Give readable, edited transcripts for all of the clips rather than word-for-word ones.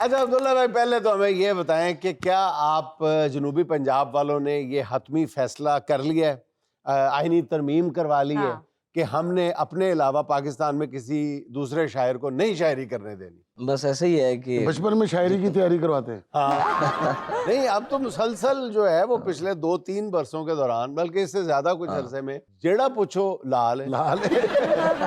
اچھا عبداللہ بھائی، پہلے تو ہمیں یہ بتائیں کہ کیا آپ جنوبی پنجاب والوں نے یہ حتمی فیصلہ کر لیا ہے، آئینی ترمیم کروا لی ہے کہ ہم نے اپنے علاوہ پاکستان میں کسی دوسرے شاعر کو نہیں شاعری کرنے دینی؟ بس ایسے ہی ہے کہ بچپن میں شاعری کی تیاری کرواتے ہیں. ہاں نہیں، اب تو مسلسل جو ہے وہ پچھلے 2-3 برسوں کے دوران، بلکہ اس سے زیادہ کچھ عرصے میں، جیڑا پوچھو لال ہے، لال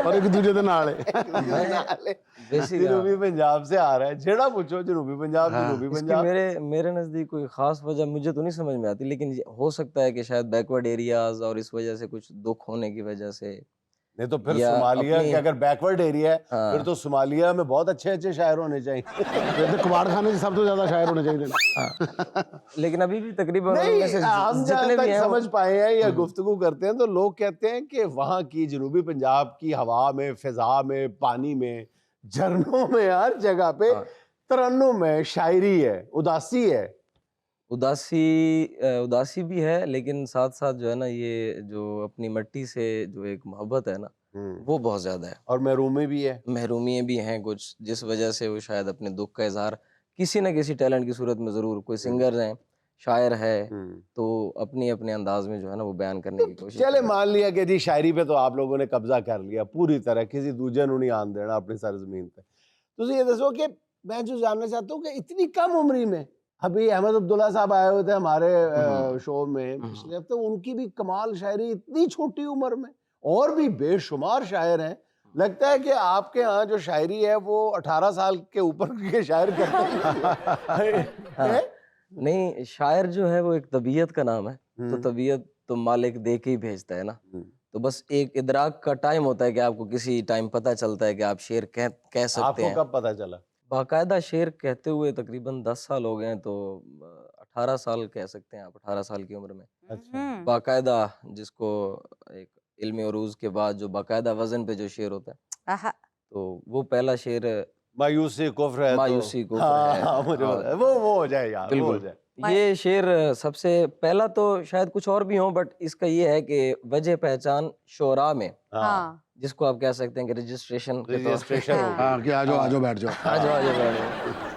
اور ایک دوسرے دے نال ہے. جنوبی پنجاب سے آ رہا ہے، جیڑا پوچھو جنوبی پنجاب، جنوبی اس کی پنجاب. میرے نزدیک کوئی خاص وجہ مجھے تو نہیں سمجھ میں آتی، لیکن ہو سکتا ہے کہ شاید بیکورڈ ایریاز اور اس وجہ سے کچھ دکھ ہونے کی وجہ سے. نہیں تو پھر صومالیہ کہ اگر بیکورڈ ایریا ہے پھر تو صومالیہ میں بہت اچھے اچھے شاعر ہونے چاہیے. کباڑ خانے سے سب سے زیادہ شاعر ہونے چاہیے. لیکن ابھی بھی تقریباً ہم جہاں تک سمجھ پائے ہیں یا گفتگو کرتے ہیں تو لوگ کہتے ہیں کہ وہاں کی جنوبی پنجاب کی ہوا میں، فضا میں، پانی میں، جھرنوں میں، ہر جگہ پہ ترنم ہے، شاعری ہے، اداسی ہے. اداسی بھی ہے، لیکن ساتھ ساتھ جو ہے نا، یہ جو اپنی مٹی سے جو ایک محبت ہے نا، وہ بہت زیادہ ہے. اور محرومی بھی ہے، محرومیاں بھی ہیں کچھ، جس وجہ سے وہ شاید اپنے دکھ کا اظہار کسی نہ کسی ٹیلنٹ کی صورت میں ضرور، کوئی سنگر ہیں، شاعر ہے، تو اپنے انداز میں جو ہے نا وہ بیان کرنے کی کوشش. چلے مان لیا کہ جی شاعری پہ تو آپ لوگوں نے قبضہ کر لیا پوری طرح، کسی دوجے نو نہیں آن دینا اپنی سرزمین پہ. تو یہ دسو کہ میں جو جاننا چاہتا ہوں کہ اتنی کم عمری میں، ابھی احمد عبداللہ صاحب آئے ہوئے تھے ہمارے شو میں پچھلے ہفتے، ان کی بھی کمال شاعری اتنی چھوٹی عمر میں، اور بھی بے شمار شاعر ہیں. لگتا ہے کہ آپ کے ہاں جو شاعری ہے وہ 18 سال کے اوپر کے شاعر کرتے ہیں. نہیں، شاعر جو ہے وہ ایک طبیعت کا نام ہے، تو طبیعت تو مالک دے کے ہی بھیجتا ہے نا. تو بس ایک ادراک کا ٹائم ہوتا ہے کہ آپ کو کسی ٹائم پتہ چلتا ہے کہ آپ شعر کہہ سکتے ہیں. آپ کو کب پتہ چلا؟ باقاعدہ شعر کہتے ہوئے تقریباً 10 سال ہو گئے ہیں، تو 18 سال کہہ سکتے ہیں آپ، 18 سال کی عمر میں باقاعدہ، جس کو ایک علم عروض کے بعد جو باقاعدہ وزن پہ جو شعر ہوتا ہے، تو وہ پہلا شعر مایوسی کفر ہے، مایوسی کفر ہے. وہ ہو جائے یار، وہ ہو جائے. یہ شعر سب سے پہلا تو شاید کچھ اور بھی ہوں، بٹ اس کا یہ ہے کہ وجہ پہچان شعراء میں، جس کو آپ کہہ سکتے ہیں کہ رجسٹریشن کہ آجو بیٹھ جاؤ.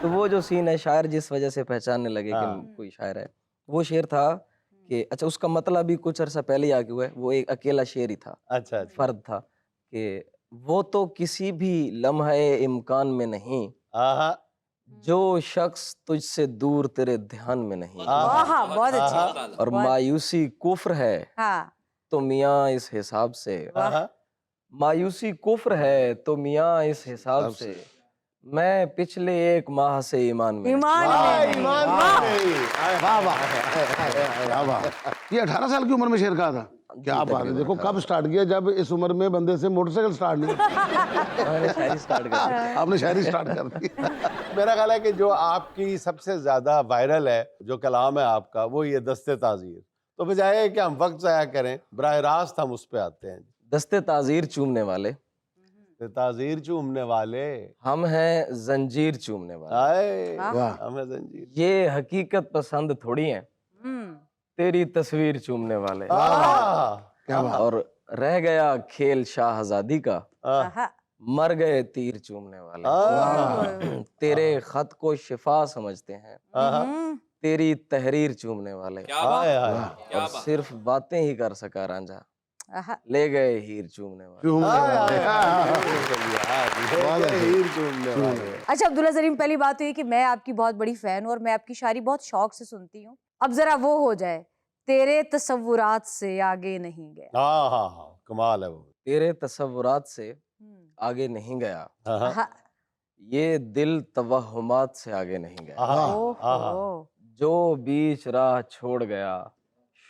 تو وہ جو سین ہے، شاعر جس وجہ سے پہچاننے لگے کہ کوئی شاعر ہے، وہ شعر تھا کہ اچھا، اس کا مطلب بھی کچھ عرصہ پہلے ہی آ کے ہوا ہے. وہ ایک اکیلا شعر ہی تھا، فرد تھا کہ وہ تو کسی بھی لمحے امکان میں نہیں، جو شخص تجھ سے دور تیرے دھیان میں نہیں. بہت اچھا. اور مایوسی کفر ہے تو میاں اس حساب سے، مایوسی کفر ہے تو میاں اس حساب سے، میں پچھلے 1 ماہ سے ایمان میں. یہ 18 سال کی عمر میں شعر کہا تھا. کیا بات ہے. دیکھو کب سٹارٹ کیا، جب اس عمر میں بندے سے موٹر سائیکل سٹارٹ نہیں. آپ نے شاعری سٹارٹ کر دی. میرا خیال ہے کہ جو آپ کی سب سے زیادہ وائرل ہے جو کلام ہے آپ کا، وہ یہ دستے تعزیر. تو بجائے کہ ہم وقت ضائع کریں، براہ راست ہم اس پہ آتے ہیں. دستے تعزیر چومنے والے، تعزیر چومنے والے، ہم ہیں زنجیر چومنے والے. ہم ہیں زنجیر. یہ حقیقت پسند تھوڑی ہیں، تیری تصویر چومنے والے. اور رہ گیا کھیل شاہ آزادی کا، مر گئے تیر چومنے والے. تیرے خط کو شفا سمجھتے ہیں، تیری تحریر چومنے والے. اور صرف باتیں ہی کر سکا رانجھا، لے گئے ہیر چومنے والے. اچھا عبداللہ زرین، پہلی بات تو یہ کہ میں آپ کی بہت بڑی فین ہوں اور میں آپ کی شاعری بہت شوق سے سنتی ہوں. اب ذرا وہ ہو جائے، تیرے تصورات سے آگے نہیں گیا. ہاں کمال ہے وہ. تیرے تصورات سے آگے نہیں گیا، یہ دل توہمات سے آگے نہیں گیا. جو بیچ راہ چھوڑ گیا،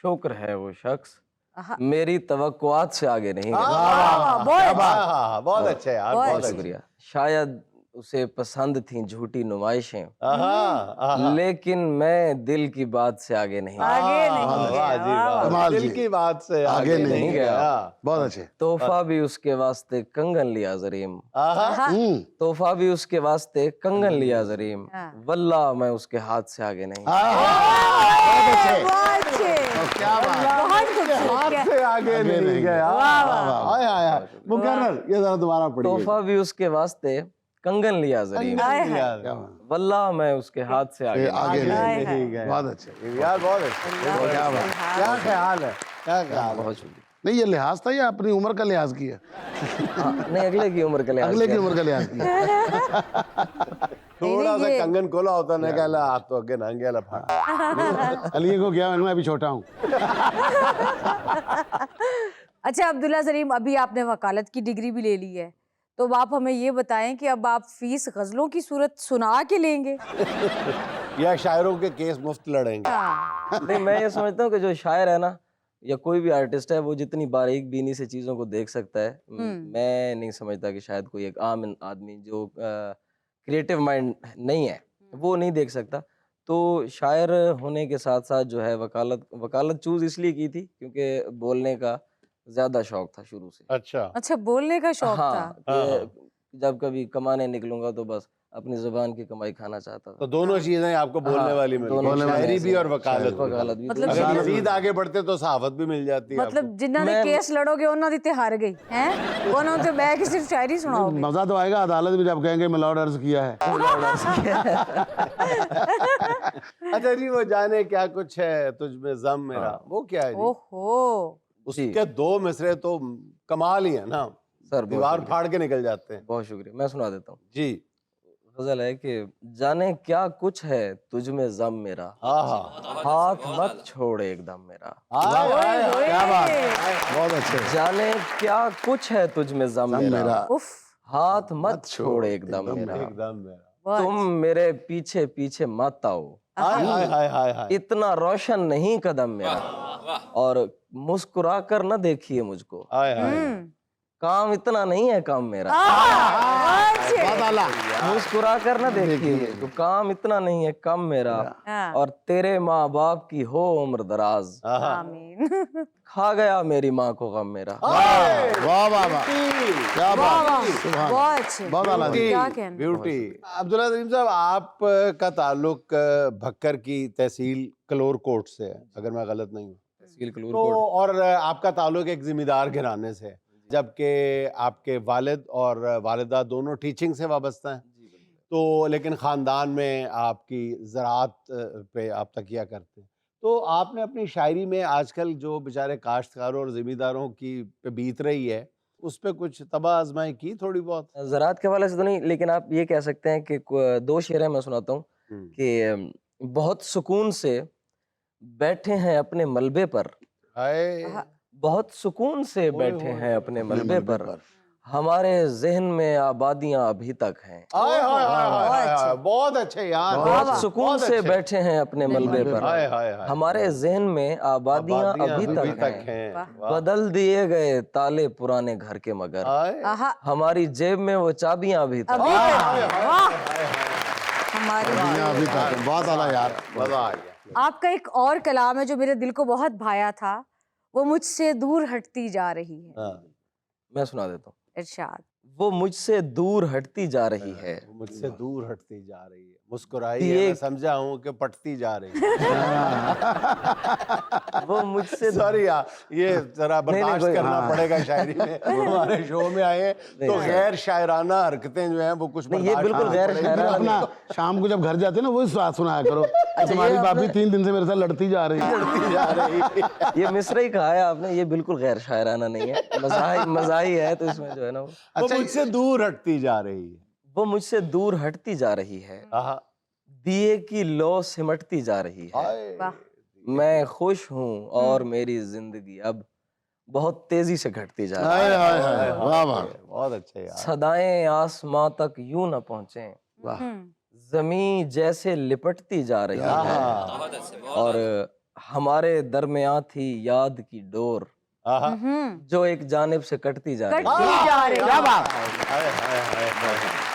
شکر ہے وہ شخص میری توقعات سے آگے نہیں گیا. بہت اچھا یار، بہت شکریہ. شاید اسے پسند تھیں جھوٹی نمائشیں، لیکن میں دل کی بات سے آگے نہیں گیا. دل کی بات سے آگے نہیں گیا. بہت اچھے. تحفہ بھی اس کے واسطے کنگن لیا زریم، تحفہ بھی اس کے واسطے کنگن لیا زریم، واللہ میں اس کے ہاتھ سے آگے نہیں مقرر. یہ ذرا دوبارہ پڑھیے. تحفہ بھی اس کے واسطے कंगन लिया ज़रीम, क्या बात वल्लाह मैं उसके हाथ से आगे आगे हाय, नहीं हाय। बहुत अच्छे यार बहुत अच्छे, क्या बात क्या ख्याल है, क्या ख्याल है। बहुत शुक्रिया। नहीं ये लिहाज था या अपनी उम्र का लिहाज किया हाँ, नहीं अगले की उम्र के लिहाज अगले की किया। उम्र का लिहाज किया थोड़ा सा कंगन खोला होता ना कहला आप तो अगे नंगे ला फाड़। अली को क्या मैं अभी छोटा हूँ अच्छा अब्दुल्ला ज़रीम, अभी आपने वकालत की डिग्री भी ले ली है, तो अब आप हमें ये बताएं कि अब आप फीस गज़लों की सूरत सुना के लेंगे? या शायरों के केस मुफ्त लड़ेंगे। नहीं मैं ये समझता हूँ कि जो शायर है ना या कोई भी आर्टिस्ट है वो जितनी बारीक बीनी से चीज़ों को देख सकता है, मैं नहीं समझता कि शायद कोई एक आम आदमी जो क्रिएटिव माइंड नहीं है वो नहीं देख सकता। तो शायर होने के साथ साथ जो है वकालत चूज़ इसलिए की थी क्योंकि बोलने का ज़्यादा शौक था शुरू से। अच्छा अच्छा, बोलने का शौक हाँ, था। कि जब कभी कमाने निकलूंगा तो बस अपनी जुबान की कमाई खाना चाहता तो था। दोनों चीजें आपको बोलने हाँ, वाली मिल दोनों गई, चीजें शायरी ऐसे भी और हैं। वकालत भी। वकालत भी। मतलब अगर मजीद आगे बढ़ते तो सहाफत भी मिल जाती है आपको। मतलब जिन्होंने मैं- केस लड़ोगे उन्होंने ते हार गई हैं, उन्होंने तो बैठ के सिर्फ शायरी सुनाओगे। मजा तो आएगा अदालत में जब कहेंगे मिलावट अर्ज किया है अच्छा जी, वो जाने क्या कुछ है तुझ में ज़म मेरा, वो क्या है जी? ओहो, उसके दो मिसरे तो कमाल ही है ना, सर दीवार फाड़ के निकल जाते हैं। बहुत शुक्रिया, मैं सुना देता हूँ। जी गजल है कि जाने क्या कुछ है तुझ में जम मेरा, आहा, हाथ मत छोड़ एकदम मेरा। हाय हाय हाय, क्या बात बहुत अच्छे जाने क्या कुछ है तुझ में जम मेरा, मेरा उफ, हाथ मत छोड़ एकदम मेरा। एकदम मेरा। बहुत तुम मेरे पीछे पीछे मत आओ, हाय हाय हाय हाय हाय। इतना रोशन नहीं कदम मेरा, और मुस्कुरा कर न देखिए मुझको, हाय हाय। काम इतना नहीं है काम मेरा। बहुत आला मुस्कुरा कर न देखिए मुझको, काम इतना नहीं है कम मेरा, हाँ, और तेरे माँ बाप की हो उम्र दराज, आहा। आमीन। खा गया मेरी माँ को गम मेरा। हाय, वाह वाह वाह क्या वाह बात वाह, सुभान बहुत अच्छे, बहुत आला जी। क्या कहना। ब्यूटी। अब्दुल्ला ज़रीम साहब, आपका ताल्लुक भक्कर की तहसील कलोर कोट से है, अगर मैं गलत नहीं हूँ तहसील कलूर तो, कोट। और आपका ताल्लुक एक जिम्मेदार घराने से है, जबकि आपके वालिद और वालिदा दोनों टीचिंग से वाबस्ता हैं, तो लेकिन ख़ानदान में आपकी ज़राअत पे आप तकिया करते हैं। तो आपने अपनी शायरी में आजकल जो बेचारे काश्तकारों और ज़मींदारों की पे बीत रही है, उस पे कुछ तबाह आजमाई की थोड़ी बहुत? ज़राअत के हवाले से तो नहीं, लेकिन आप ये कह सकते हैं कि दो शेर हैं, मैं सुनाता हूँ कि बहुत सुकून से बैठे हैं अपने मलबे पर, हाय, बहुत सुकून से बैठे हैं अपने मलबे पर, हमारे जहन में आबादियां अभी तक हैं। हाय हाय हाय हाय हाय, बहुत अच्छे यार, बहुत सुकून से बैठे हैं अपने मलबे पर, हाय हाय हाय, हमारे जहन में आबादियां अभी तक हैं, हैं। बदल दिए गए ताले पुराने घर के मगर, हाय, आहा, हमारी जेब में वो चाबियां अभी तक अभी हैं। तक, वाह, हमारी दुनिया अभी तक है। बहुत आला यार मजा आ गया। आपका एक और कलाम है जो मेरे दिल को बहुत भाया था, वो मुझसे दूर हटती जा रही है। हाँ, मैं सुना देता हूँ। इरशाद। वो मुझसे दूर हटती जा रही है, वो मुझसे दूर हटती जा रही है, मुस्कुराई है, ये- मैं समझा हूँ कि पटती जा रही है। वो मुझसे सॉरी यार, ये जरा बर्दाश्त कोई- करना पड़ेगा शायरी में, हमारे शो में आए हैं, तो गैर शायराना हरकतें जो हैं वो कुछ नहीं, ये बर्दाश्त बिल्कुल करनी गैर पड़ेगी। फिर शायराना अपना शाम को जब घर जाते ना वही स्वाद सुनाया करो तुम्हारी भाभी 3 दिन से मेरे साथ लड़ती जा रही है पटती जा रही है। ये मिसरा ही कहा है आपने, ये बिल्कुल गैर शायराना नहीं है, मज़ाह ही है, तो इसमें जो है ना वो मुझसे दूर हटती जा रही है। वो मुझसे दूर हटती जा रही है, आहा, दिए की लो सिमटती जा रही है, हाय, वाह, मैं खुश हूँ और मेरी जिंदगी अब बहुत तेजी से घटती जा रही हाय है, हाय हाय वाह वाह बहुत अच्छे यार। सदाएं आसमां तक यूं न पहुंचे, जमीन जैसे लिपटती जा रही है, आहा, और हमारे दरमियां थी याद की डोर आहा, जो एक जानिब से कटती जा रही है। कटती जा रही है। क्या बात हाय हाय हाय हाय।